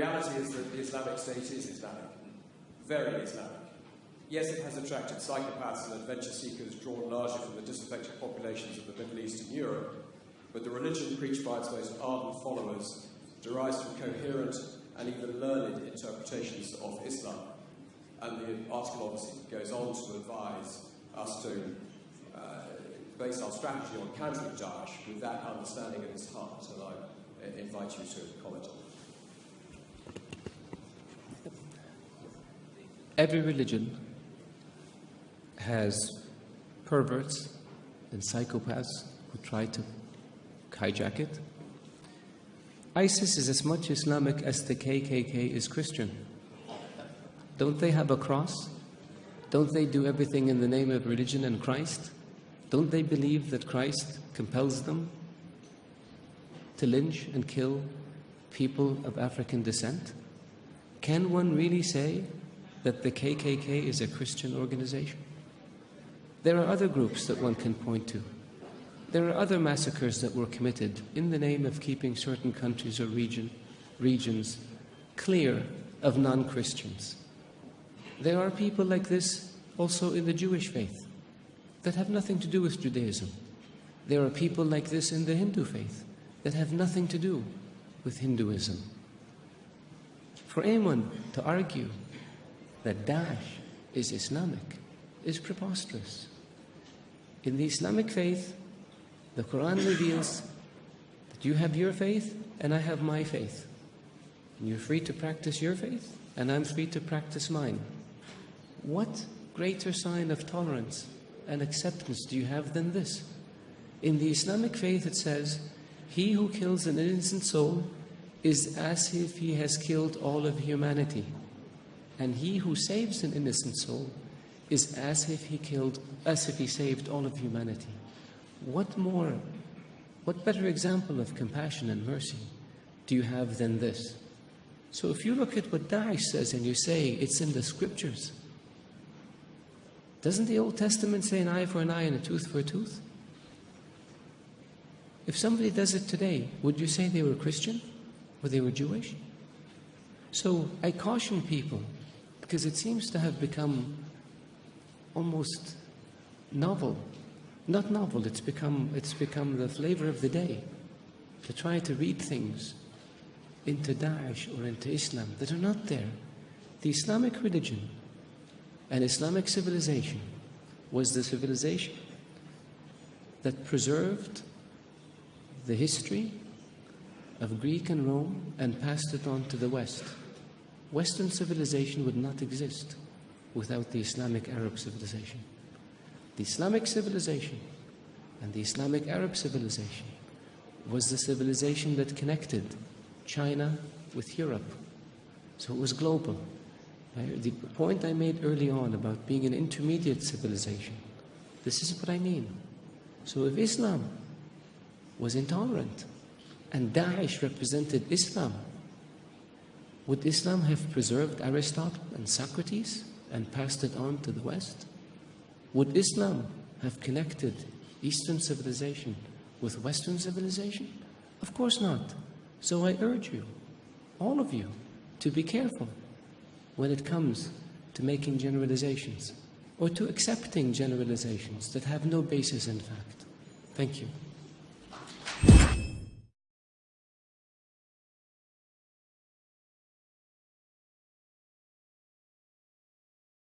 reality is that the Islamic State is Islamic, very Islamic. Yes, it has attracted psychopaths and adventure seekers drawn largely from the disaffected populations of the Middle East and Europe, but the religion preached by its most ardent followers derives from coherent and even learned interpretations of Islam. And the article obviously goes on to advise us to base our strategy on countering Daesh with that understanding at its heart, and I invite you to comment on it. Every religion has perverts and psychopaths who try to hijack it. ISIS is as much Islamic as the KKK is Christian. Don't they have a cross? Don't they do everything in the name of religion and Christ? Don't they believe that Christ compels them to lynch and kill people of African descent? Can one really say that the KKK is a Christian organization? There are other groups that one can point to. There are other massacres that were committed in the name of keeping certain countries or regions clear of non-Christians. There are people like this also in the Jewish faith that have nothing to do with Judaism. There are people like this in the Hindu faith that have nothing to do with Hinduism. For anyone to argue that Daesh is Islamic is preposterous. In the Islamic faith, the Quran reveals that you have your faith and I have my faith. And you're free to practice your faith and I'm free to practice mine. What greater sign of tolerance and acceptance do you have than this? In the Islamic faith it says, he who kills an innocent soul is as if he has killed all of humanity. And he who saves an innocent soul is as if he saved all of humanity. What better example of compassion and mercy do you have than this? So if you look at what Daesh says and you say it's in the scriptures, doesn't the Old Testament say an eye for an eye and a tooth for a tooth? If somebody does it today, would you say they were Christian or they were Jewish? So I caution people, because it seems to have become almost novel. Not novel, it's become the flavor of the day to try to read things into Daesh or into Islam that are not there. The Islamic religion and Islamic civilization was the civilization that preserved the history of Greek and Rome and passed it on to the West. Western civilization would not exist without the Islamic Arab civilization. The Islamic civilization and the Islamic Arab civilization was the civilization that connected China with Europe. So it was global. The point I made early on about being an intermediate civilization, this is what I mean. So if Islam was intolerant and Daesh represented Islam, would Islam have preserved Aristotle and Socrates and passed it on to the West? Would Islam have connected Eastern civilization with Western civilization? Of course not. So I urge you, all of you, to be careful when it comes to making generalizations or to accepting generalizations that have no basis in fact. Thank you.